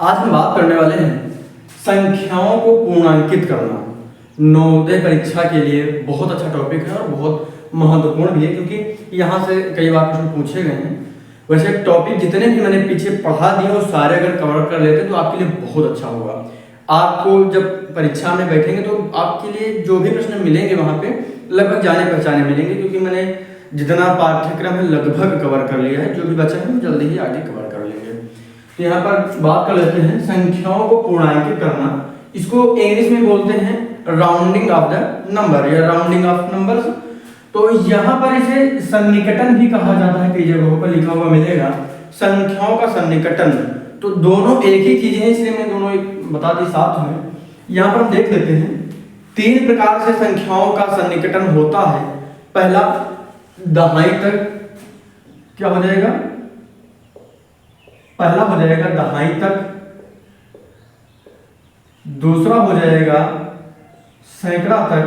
आज हम बात करने वाले हैं संख्याओं को पूर्णांकित करना। नवोदय परीक्षा के लिए बहुत अच्छा टॉपिक है और बहुत महत्वपूर्ण भी है, क्योंकि यहाँ से कई बार प्रश्न पूछे गए हैं। वैसे टॉपिक जितने भी मैंने पीछे पढ़ा दिए वो सारे अगर कवर कर लेते तो आपके लिए बहुत अच्छा होगा। आपको जब परीक्षा में बैठेंगे तो आपके लिए जो भी प्रश्न मिलेंगे वहाँ पे लगभग जाने पहचाने मिलेंगे, क्योंकि मैंने जितना पाठ्यक्रम है लगभग कवर कर लिया है। जो भी बचा है वो जल्दी ही आगे कवर कर लेंगे। तो यहाँ पर बात कर लेते हैं संख्याओं को पूर्णांकित करना। इसको इंग्लिश में बोलते हैं राउंडिंग ऑफ द नंबर या राउंडिंग ऑफ नंबर्स। तो यहाँ पर इसे सन्निकटन भी कहा जाता है, कई जगहों पर लिखा हुआ मिलेगा संख्याओं का सन्निकटन। तो दोनों एक ही चीज है, इसलिए मैं दोनों एक बता दी साथ में। यहाँ पर हम देख लेते हैं 3 प्रकार से संख्याओं का सन्निकटन होता है। पहला दहाई तक क्या हो जाएगा, पहला हो जाएगा दहाई तक, दूसरा हो जाएगा सैकड़ा तक,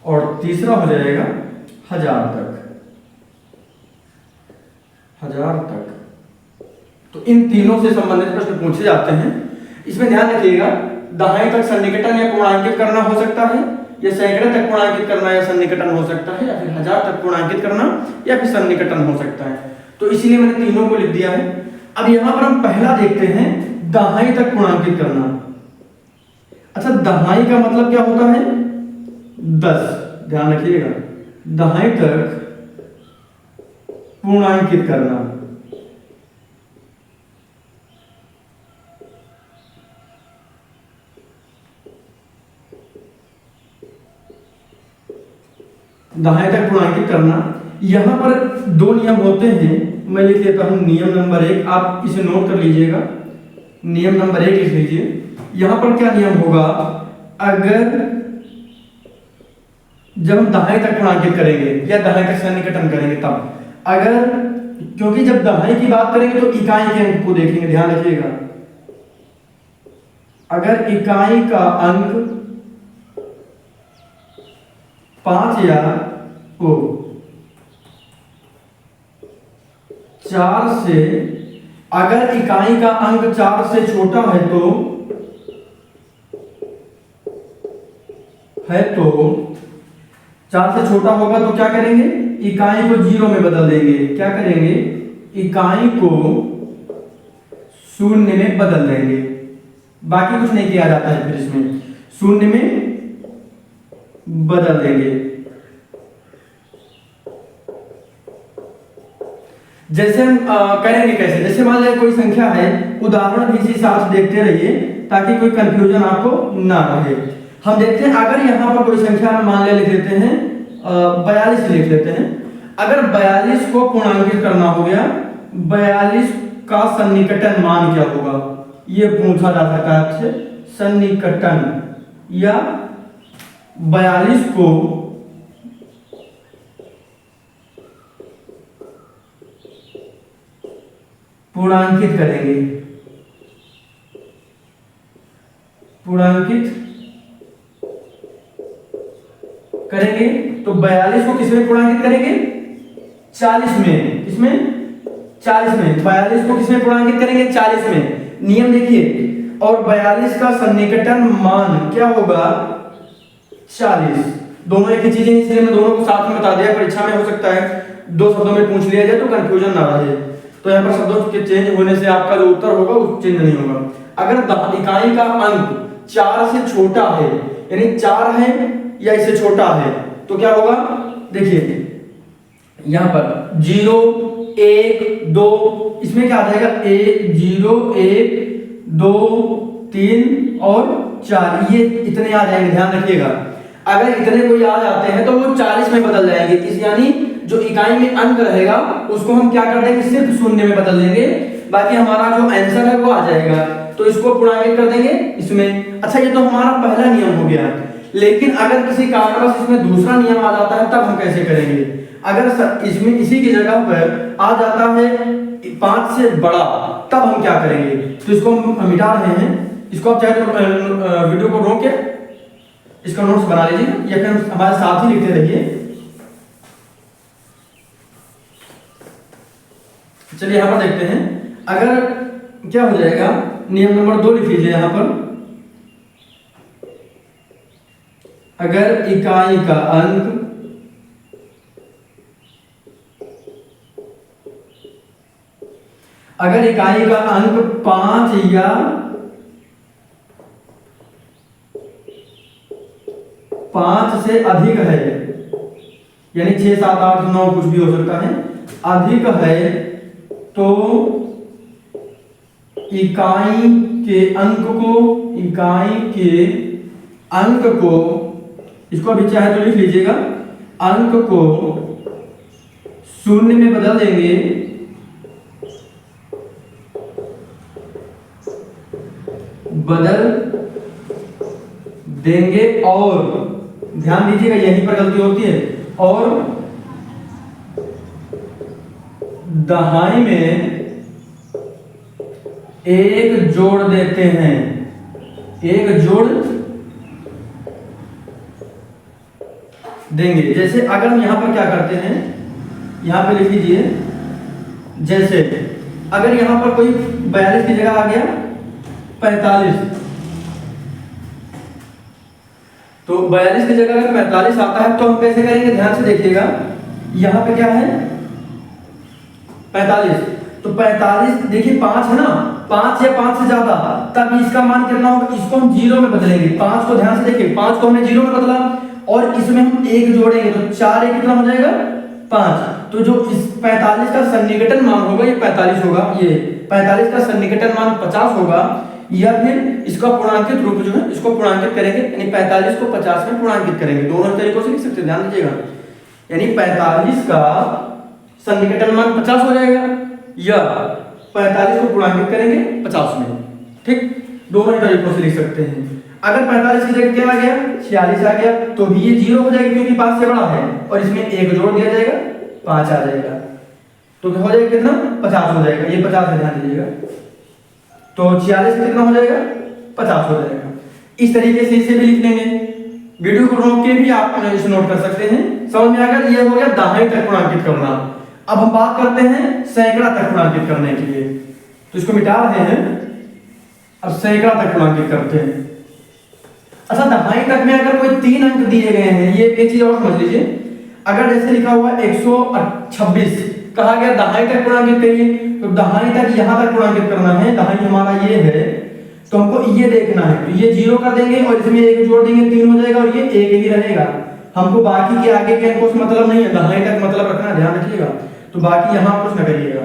और तीसरा हो जाएगा 1000 तक। 1000 तक। तो इन तीनों से संबंधित प्रश्न पूछे जाते हैं। इसमें ध्यान रखिएगा, दहाई तक सन्निकटन या पूर्णांकित करना हो सकता है, या सैकड़े तक पूर्णांकित करना या सन्निकटन हो सकता है, या फिर 1000 तक पूर्णांकित करना या फिर सन्निकटन हो सकता है। तो इसीलिए मैंने तीनों को लिख दिया है। अब यहां पर हम पहला देखते हैं दहाई तक पूर्णांकित करना। अच्छा, दहाई का मतलब क्या होता है? 10। ध्यान रखिएगा, दहाई तक पूर्णांकित करना। दहाई तक पूर्णांकित करना। यहां पर 2 नियम होते हैं, मैं लिख लेता हूं नियम नंबर 1। आप इसे नोट कर लीजिएगा, नियम नंबर 1 लिख लीजिए। यहां पर क्या नियम होगा, अगर जब हम दहाई तक पूर्णांकित करेंगे या दहाई तक सन्निकटन करेंगे तब, अगर, क्योंकि जब दहाई की बात करेंगे तो इकाई के अंक को देखेंगे, ध्यान रखिएगा। अगर इकाई का अंक 5 या 4 से, अगर इकाई का अंक 4 से छोटा है तो 4 से छोटा होगा तो क्या करेंगे, इकाई को 0 में बदल देंगे। क्या करेंगे, इकाई को 0 में बदल देंगे। बाकी कुछ नहीं किया जाता है, फिर इसमें 0 में बदल देंगे। जैसे हम करेंगे कैसे, जैसे मान लीजिए कोई संख्या है, उदाहरण भी इसी साथ देखते रहिए ताकि कोई कंफ्यूजन आपको ना रहे। हम देखते हैं, अगर यहाँ पर कोई संख्या मान लिया, लिख लेते हैं 42 लिख लेते हैं। अगर 42 को पूर्णांकित करना हो गया, 42 का सन्निकटन मान क्या होगा, ये पूछा जा सकता है आपसे। सन्निकटन या 42 को पूर्णांकित करेंगे, पूर्णांकित करेंगे तो 42 को किसमें पूर्णांकित करेंगे, 40 में। किसमें, 40 में। 42 को किसमें पूर्णांकित करेंगे, 40 में। नियम देखिए, और 42 का सन्निकटन मान क्या होगा, 40। दोनों एक ही चीजें, इसलिए मैं दोनों को साथ में बता दिया। परीक्षा में हो सकता है 2 शब्दों में पूछ लिया जाए तो कंफ्यूजन ना रहे। तो यहाँ पर शब्दों के चेंज होने से आपका जो उत्तर होगा वो चेंज नहीं होगा। अगर इकाई का अंक 4 से छोटा है, यानी 4 है या इससे छोटा है, तो क्या होगा, देखिए यहाँ पर 0, 1, 2, इसमें क्या आ जाएगा, 0, 1, 2, 3 और 4, ये इतने आ जाएंगे। ध्यान रखिएगा, अगर इतने कोई आ जाते हैं तो वो 40 में बदल जाएंगे। इस यानी जो इकाई में अंक रहेगा उसको हम क्या कर देंगे, सिर्फ 0 में बदल देंगे। बाकी हमारा जो आंसर है वो आ जाएगा। तो इसको पूर्णांकित कर देंगे इसमें। अच्छा, ये तो हमारा पहला नियम हो गया। लेकिन अगर किसी कारणवश इसमें दूसरा नियम आ जाता है तब हम कैसे करेंगे। अगर इसमें इसी की जगह पर आ जाता है 5 से बड़ा, तब हम क्या करेंगे। तो इसको हम मिटा रहे हैं। इसको आप चाहे तो वीडियो को रोक के इसका नोट्स बना लीजिए या फिर हमारे साथ ही लिखते रहिए। चलिए यहाँ पर देखते हैं, अगर क्या हो जाएगा, नियम नंबर 2 लिख लीजिए यहाँ पर। अगर इकाई का अंक अगर इकाई का अंक 5 या 5 से अधिक है, यानी 6, 7, 8, 9 कुछ भी हो सकता है, अधिक है, तो इकाई के अंक को इसको अभी चाहे तो लिख लीजिएगा, अंक को 0 में बदल देंगे, और ध्यान दीजिएगा यहीं पर गलती होती है, और दहाई में 1 जोड़ देते हैं, 1 जोड़ देंगे। जैसे अगर हम यहां पर क्या करते हैं, यहां पे लिख लीजिए, जैसे अगर यहां पर कोई 42 की जगह आ गया 45, तो 42 की जगह अगर 45 आता है तो हम कैसे करेंगे, ध्यान से देखिएगा, यहां पे क्या है 45, तो 45 देखिए 5 है ना, 5 या 5 से ज्यादा, तब इसका मान कितना होगा, इसको हम 0 में बदलेंगे। 5 को ध्यान से देखिए, 5 को हमने 0 में बदला और इसमें हम 1 जोड़ेंगे, तो 4 1 कितना हो जाएगा 5। तो जो इस 45 का सन्निकटन मान होगा ये 45 होगा, ये 45 का सन्निकटन मान 50 होगा, या फिर इसका पूर्णांकित रूप जो है इसको पूर्णांकित करेंगे, यानी 45 को 50 में पूर्णांकित करेंगे। दोनों तरीकों से लिख सकते हैं, ध्यान दीजिएगा, यानी 45 का सन्निकटन मान 50 हो जाएगा, या 45 को पूर्णांकित करेंगे 50 में। ठीक, दोनों ही तरीकों से लिख सकते हैं। अगर 45 की जगह क्या आ गया 46 आ गया, तो भी ये 0 हो जाएगा क्योंकि 5 से बड़ा है, और इसमें 1 जोड़ दिया जाएगा 5 आ जाएगा, तो क्या हो जाएगा, कितना 50 हो जाएगा, ये 50 है, ध्यान दीजिएगा, तो 46 कितना हो जाएगा 50 हो जाएगा। इस तरीके से इसे भी लिख लेंगे, वीडियो को रोक के भी आप इसे नोट कर सकते हैं। समझ में आ गया, ये हो गया दहाई तक पूर्णांकित करना। अब हम बात करते हैं सैकड़ा तक पूर्णांकित करने के लिए, तो इसको मिटा रहे हैं, अब सैकड़ा तक पूर्णांकित करते हैं। अच्छा, दहाई तक में अगर कोई 3 अंक दिए गए हैं, ये एक चीज और समझ लीजिए, अगर जैसे लिखा हुआ 126 कहा गया दहाई तक पूर्णांकित करिए, तो दहाई तक यहां तक पूर्णांकित करना है, दहाई हमारा ये है, तो हमको ये देखना है, तो ये 0 कर देंगे और इसमें 1 जोड़ देंगे, 3 हो जाएगा, और ये 1 ही रहेगा। हमको बाकी के आगे के अंकों से मतलब नहीं है, दहाई तक मतलब रखना, ध्यान रखिएगा, तो बाकी यहां कुछ न करिएगा,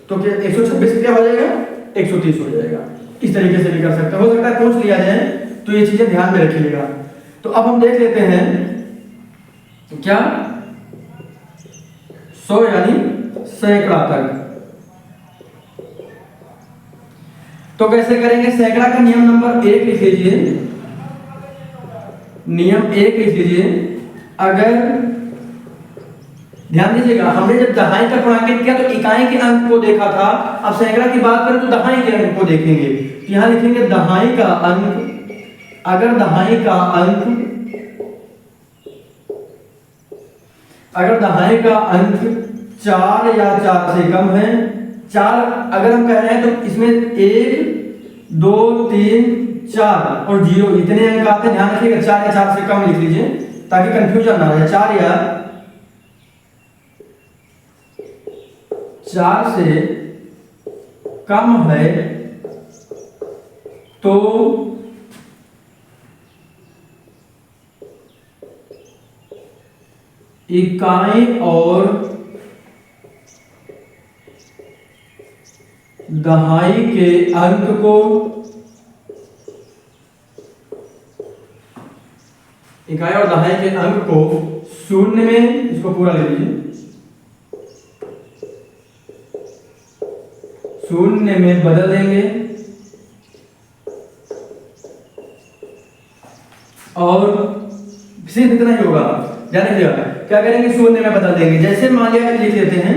तो क्या 126 क्या हो जाएगा 130 हो जाएगा। इस तरीके से भी कर सकते हो सकता है पूछ लिया जाए, तो ये चीजें ध्यान में रखिएगा। तो अब हम देख लेते हैं क्या 100 यानी सैकड़ा तक, तो कैसे करेंगे, सैकड़ा का नियम नंबर 1 लिख लीजिए, नियम 1 लिख लीजिए। अगर ध्यान दीजिएगा, हमने जब दहाई तक पूर्णांकित किया तो इकाई के अंक को देखा था, अब सैकड़ा की बात करें तो दहाई के अंक को देखेंगे, तो यहां लिखेंगे दहाई का अंक, अगर दहाई का अंक 4 या 4 से कम है, 4 अगर हम कह रहे हैं तो इसमें 1 2 3 4 और 0 इतने अंक आते हैं, ध्यान रखिएगा, 4 या 4 से कम लिख लीजिए ताकि कंफ्यूजन ना हो जाए। 4 से कम है तो इकाई और दहाई के अंक को शून्य में, इसको पूरा ले लीजिए, शून्य में बदल देंगे, और सिर्फ इतना ही होगा, ध्यान रखिएगा, क्या करेंगे शून्य में बदल देंगे। जैसे मान लिया लिख लेते हैं,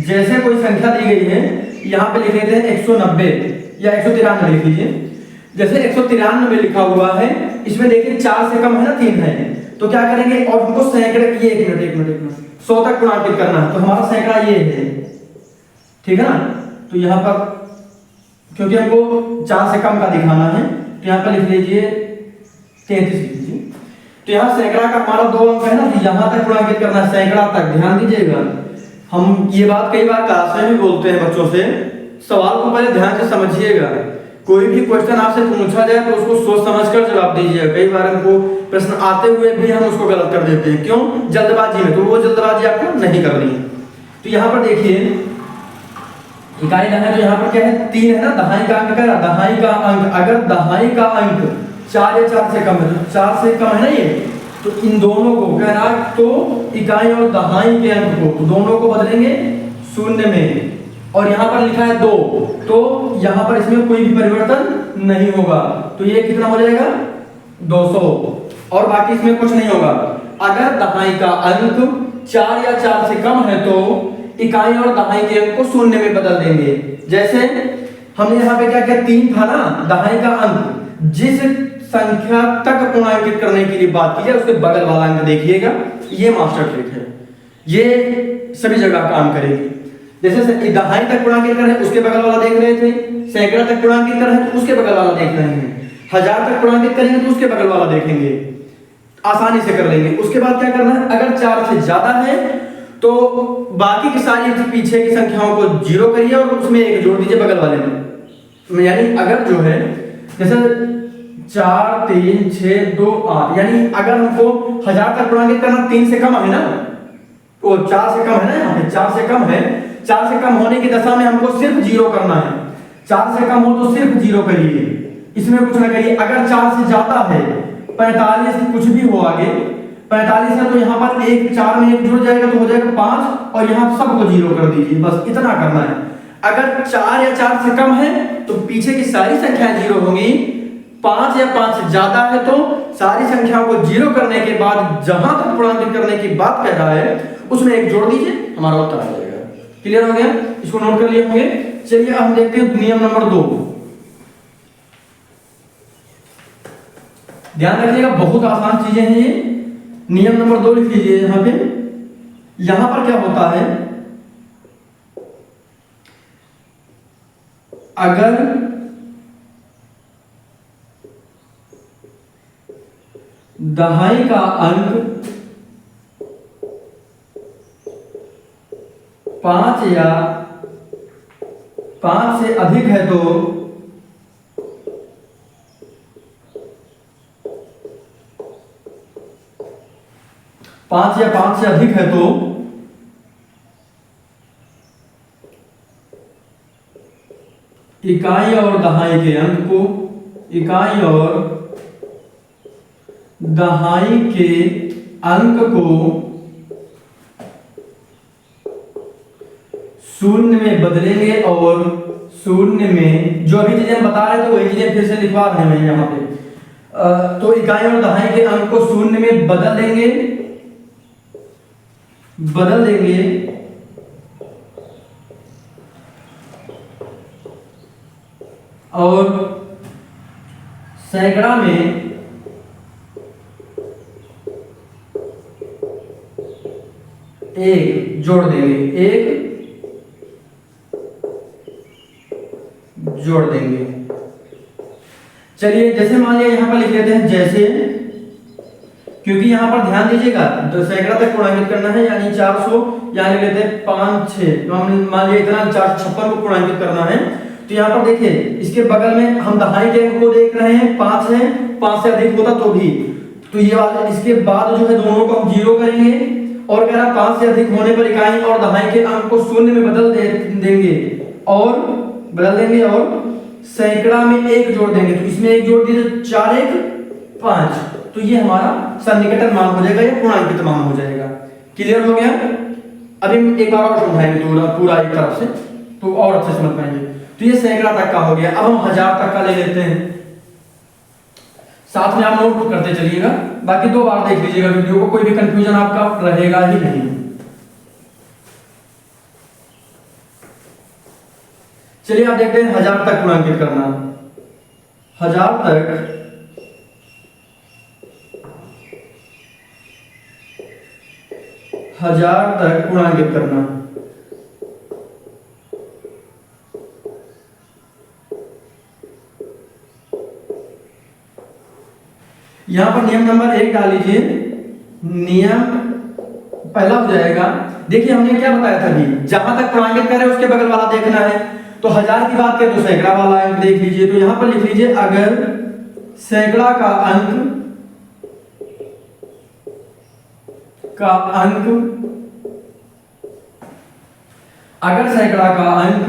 जैसे कोई संख्या दी गई है, यहाँ पे लिख लेते हैं 190 या 193 लिख लीजिए। जैसे 193 लिखा हुआ है, इसमें देखिए 4 से कम है ना, 3 है, तो क्या करेंगे, और हमको सैकड़े, ये एक मिनट 100 तक पूर्णांकित करना है, तो हमारा सैकड़ा ये है, ठीक है ना। तो यहाँ पर क्योंकि हमको 4 से कम का दिखाना है तो यहाँ पर लिख लीजिए 33 लिख लीजिए। तो यहाँ सैकड़ा का हमारा 2 अंक है ना, तो यहाँ तक पूर्णांकित करना है, सैकड़ा तक। ध्यान दीजिएगा, हम ये बात कई बार क्लास में भी बोलते हैं बच्चों से, सवाल को पहले ध्यान से समझिएगा। कोई भी क्वेश्चन आपसे पूछा जाए तो उसको सोच समझकर जवाब दीजिएगा। कई बार हमको प्रश्न आते हुए भी हम उसको गलत कर देते हैं, क्यों? जल्दबाजी में। तो वो जल्दबाजी आपको नहीं करनी है। तो यहाँ पर देखिए इकाई है, तो यहाँ पर क्या है 3 है ना, दहाई का अंक का, दहाई का अंक, अगर दहाई का अंक 4 या 4 से कम है, तो 4 से कम है ना ये, तो इन दोनों को कह रहा, तो इकाई और दहाई के अंक को दोनों को बदलेंगे 0 में, और यहाँ पर लिखा है 2, तो यहाँ पर इसमें कोई भी परिवर्तन नहीं होगा। तो ये कितना हो जाएगा 200, और बाकी इसमें कुछ नहीं होगा। अगर दहाई का अंक 4 या 4 से कम है तो इकाई और दहाई के अंक को 0 में बदल देंगे। जैसे हमने यहाँ पे क्या किया, 3 था ना दहाई का अंक, जिस संख्या तक पूर्णांकित करने के लिए बात की है उसके बगल वाला अंक देखिएगा। ये मास्टर ट्रिक है, ये सभी जगह काम करेगी। जैसे दहाई तक पूर्णांकित कर रहे हैं उसके बगल वाला देख रहे थे, सैकड़ा तक पूर्णांकित कर रहे हैं तो उसके बगल वाला देख रहे हैं, 1000 तक पूर्णांकित करेंगे तो उसके बगल वाला देखेंगे, आसानी से कर लेंगे। उसके बाद क्या करना है, अगर 4 से ज्यादा है तो बाकी की सारी पीछे की संख्याओं को 0 करिए और उसमें 1 जोड़ दीजिए बगल वाले में। यानी अगर जो है जैसे 4 3 6 2 8, यानी अगर हमको 1000 तक पूर्णांकित करना 3 से कम है ना, वो 4 से कम है ना, यहाँ पे 4 से कम है, 4 से कम होने की दशा में हमको सिर्फ 0 करना है। 4 से कम हो तो सिर्फ 0 करिए, इसमें कुछ ना करिए। अगर 4 से ज्यादा है, 45 कुछ भी हो आगे, 45 है तो यहाँ पर 4 में 1 जुड़ जाएगा तो हो जाएगा 5, और यहाँ सबको 0 कर दीजिए, बस इतना करना है। अगर 4 या 4 से कम है तो पीछे की सारी संख्याएं 0 होंगी। 5 या 5 से ज्यादा है तो सारी संख्याओं को 0 करने के बाद जहां तक पूर्णांकित करने की बात कह रहा है उसमें 1 जोड़ दीजिए, हमारा उत्तर आ जाएगा। क्लियर हो गया? इसको नोट कर लिए होंगे। चलिए अब हम देखते हैं नियम नंबर 2। ध्यान रखिएगा, बहुत आसान चीजें हैं ये। नियम नंबर 2 लिख लीजिए यहां पे। यहां पर क्या होता है, अगर दहाई का अंक 5 या 5 से अधिक है तो 5 या 5 से अधिक है तो इकाई और दहाई के अंक को, इकाई और दहाई के अंक को 0 में बदलेंगे, और 0 में जो अभी चीजें हम बता रहे थे वही चीजें फिर से लिखवा रहे हैं यहाँ पे। तो इकाई और दहाई के अंक को 0 में बदल देंगे, और सैकड़ा में एक जोड़ देंगे, एक जोड़ देंगे। चलिए जैसे मान लिया यहां पर लिख लेते हैं जैसे, क्योंकि यहां पर ध्यान दीजिएगा तो सैकड़ा तक पूर्णांकित करना है, यानी 400, यहां लिख लेते हैं 5 6, मान लिया इतना 456 को पूर्णांकित करना है। तो यहाँ पर देखिए इसके बगल में हम दहाई के अंक को देख रहे हैं, 5 है, 5 से अधिक होता तो भी, तो ये वाला इसके बाद जो है दोनों को हम 0 करेंगे, और कह रहा 5 से अधिक होने पर इकाई और दहाई के अंक को 0 में बदल देंगे, और सैकड़ा में 1 जोड़ देंगे। तो इसमें 1 जोड़ दिए 4 1 5, तो ये हमारा सन्निकटन मान हो जाएगा, ये पूर्णांकित मान हो जाएगा। क्लियर हो गया? अभी हम एक बार और समझाएंगे पूरा एक तरफ से, तो और अच्छे समझ पाएंगे। तो ये सैकड़ा तक का हो गया। अब हम 1000 तक का ले लेते हैं, साथ में आप नोट करते चलिएगा, बाकी 2 बार देख लीजिएगा वीडियो को, कोई भी कंफ्यूजन आपका रहेगा ही नहीं। चलिए आप देखते हैं 1000 तक पूर्णांकित करना। 1000 तक पूर्णांकित करना। यहाँ पर नियम नंबर 1 डाल लीजिए। नियम पहला हो जाएगा, देखिए हमने क्या बताया था कि जहां तक पूर्णांकित करे उसके बगल वाला देखना है। तो 1000 की बात करें तो सैकड़ा वाला अंक देख लीजिए। तो यहां पर लिख लीजिए अगर सैकड़ा का अंक अगर सैकड़ा का अंक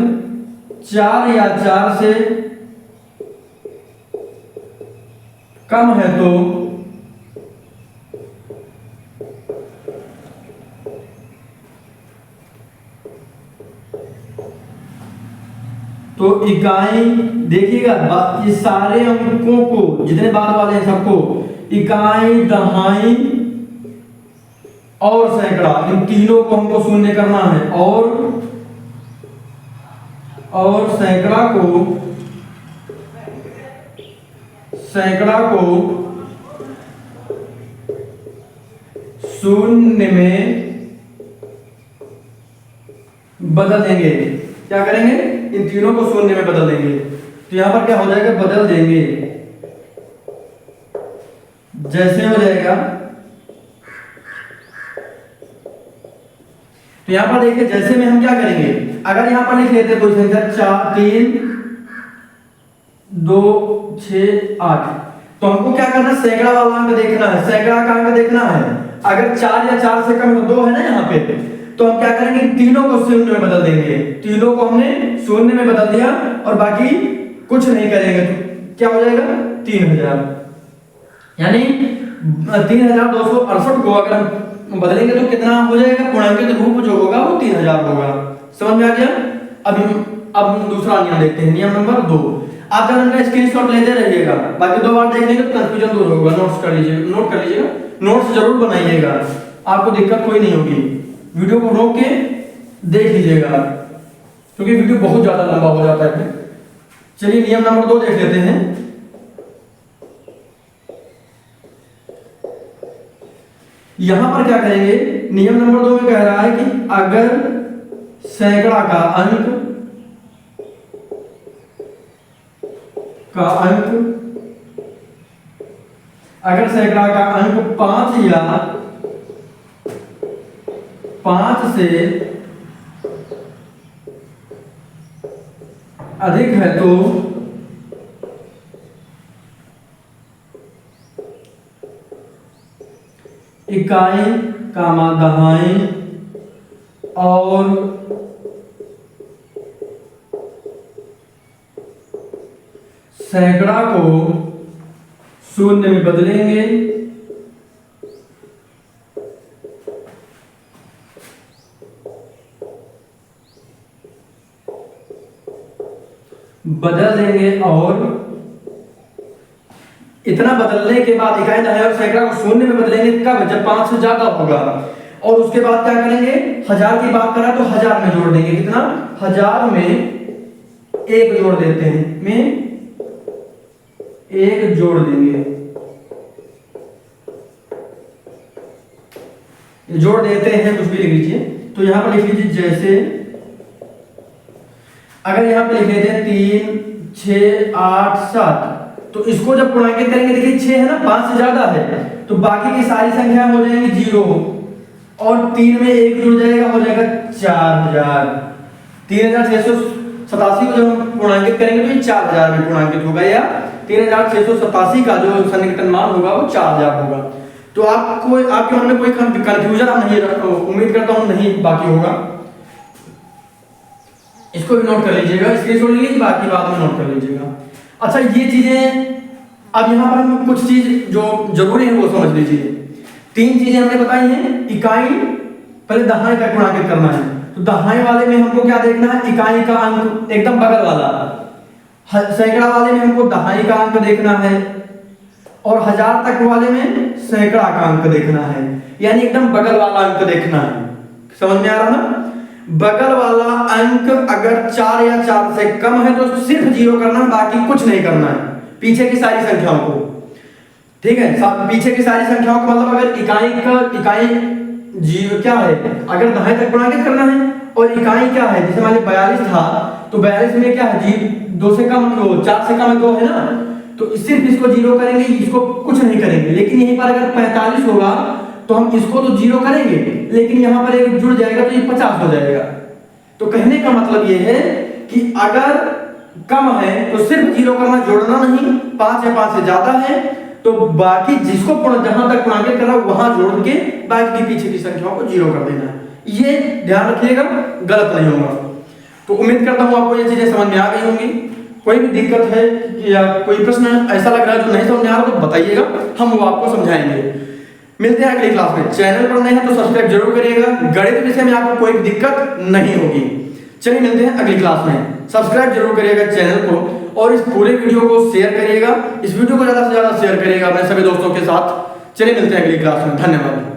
4 या 4 से कम है तो इकाई देखिएगा, इस सारे अंकों को जितने बाद वाले हैं सबको इकाई, दहाई और सैकड़ा, इन तीनों को हमको शून्य करना है। और सैकड़ा को शून्य में बदल देंगे। क्या करेंगे? इन तीनों को शून्य में बदल देंगे। तो यहां पर क्या हो जाएगा? बदल देंगे। जैसे हो जाएगा, तो यहां पर देखिए जैसे में हम क्या करेंगे, अगर यहां पर लिख लेते कोई संख्या 4 3 2 6 8, तो हमको क्या करना है? सैकड़ा वाला अंक देखना है, सैकड़ा का अंक देखना है। अगर 4 या 4 से कम 2 है ना यहाँ पे, तो हम क्या करेंगे? तीनों को शून्य में बदल देंगे। तीनों को हमने शून्य में बदल दिया और बाकी कुछ नहीं करेंगे। तो क्या हो जाएगा? 3000। यानी 3268 को अगर हम बदलेंगे तो कितना हो जाएगा? पूर्णांकित रूप जो होगा वो 3000 होगा। समझ में आ गया? अब हम दूसरा नियम देखते हैं, नियम नंबर 2। आप जब इनका स्क्रीनशॉट लेते रहिएगा, बाकी 2 बार देख लेंगे तो कंफ्यूजन दूर होगा। नोट कर लीजिएगा, नोट्स जरूर बनाइएगा, आपको दिक्कत कोई नहीं होगी। वीडियो को रोक के देख लीजिएगा, क्योंकि वीडियो बहुत ज्यादा लंबा हो जाता है। चलिए नियम नंबर 2 देख लेते हैं। यहां पर क्या करेंगे? नियम नंबर 2 में कह रहा है कि अगर सैकड़ा का अंक 5 या 5 से अधिक है तो इकाई, दहाई और सैकड़ा को शून्य में बदलेंगे। और इतना बदलने के बाद इकाई, दहाई और सैकड़ा को शून्य में बदलेंगे कब? जब 5 से ज्यादा होगा। और उसके बाद क्या करेंगे? 1000 की बात करा तो 1000 में जोड़ देंगे। कितना? 1000 में 1 जोड़ देते हैं, जोड़ देंगे, जोड़ देते हैं, कुछ भी लिख लीजिए। तो यहां पर लिख लीजिए जैसे, अगर यहां पे लिख लेते हैं 3 6 8 7, तो इसको जब पूर्णांकित करेंगे, देखिए 6 है ना, 5 से ज्यादा है, तो बाकी की सारी संख्या हो जाएंगी 0 और 3 में 1 जुड़ जाएगा, हो जाएगा 4000। 3687 को जब हम पूर्णांकित करेंगे तो ये 4000 में पूर्णांकित होगा, या 3687 का जो सन्निकटन मान होगा वो 4000 होगा। तो आपके मन में कोई कंफ्यूजन नहीं, उम्मीद करता हूं नहीं बाकी होगा। इसको भी नोट कर लीजिएगा, स्क्रीनशॉट ले लीजिए, बाकी बाद में नोट कर लीजिएगा। अच्छा, ये चीजें अब यहाँ पर हम कुछ चीज जो जरूरी है वो समझ लीजिए। 3 चीजें हमने बताई हैं। इकाई, पहले दहाई का पूर्णांकित करना है, तो दहाई वाले में हमको क्या देखना है? इकाई का अंक एकदम बगल वाला। सैकड़ा वाले में हमको दहाई का अंक देखना है, और 1000 तक वाले में सैकड़ा का अंक देखना है, यानी एकदम बगल वाला अंक देखना है। समझ में आ रहा ना? बगल वाला अंक अगर 4 या 4 से कम है तो सिर्फ 0 करना है, बाकी कुछ नहीं करना है पीछे की सारी संख्याओं को। ठीक है, पीछे की सारी संख्याओं को मतलब अगर इकाई 0 क्या है, अगर दहाई तक पूर्णांकित करना है, और इकाई क्या है, जैसे मान लीजिए 42 था तो 42 में क्या है? 2 से कम 2, 4 से कम 2 है ना, तो सिर्फ इसको जीरो करेंगे, इसको कुछ नहीं करेंगे। लेकिन यहीं पर अगर 45 होगा तो हम इसको तो जीरो करेंगे, लेकिन यहाँ पर एक जुड़ जाएगा तो ये 50 हो जाएगा। तो कहने का मतलब ये है कि अगर कम है तो सिर्फ जीरो करना, जोड़ना नहीं। 5 या 5 से ज्यादा है तो बाकी जिसको जहां तक पूर्णांकित करना वहां जोड़ के बाकी की पीछे की संख्याओं को जीरो कर देना है। ये ध्यान रखिएगा, गलत नहीं होगा। तो उम्मीद करता हूं आपको ये चीजें समझ में आ गई होंगी। कोई भी दिक्कत है या कोई प्रश्न ऐसा लग रहा है जो नहीं समझ में आ रहा तो बताइएगा, हम वो आपको समझाएंगे। मिलते हैं अगली क्लास में। चैनल पर नए हैं तो सब्सक्राइब जरूर करिएगा। गणित विषय में आपको कोई दिक्कत नहीं होगी। चलिए मिलते हैं अगली क्लास में। सब्सक्राइब जरूर करिएगा चैनल को और इस पूरे वीडियो को शेयर करिएगा। इस वीडियो को ज्यादा से ज्यादा शेयर करिएगा अपने सभी दोस्तों के साथ। चलिए मिलते हैं अगली क्लास में। धन्यवाद।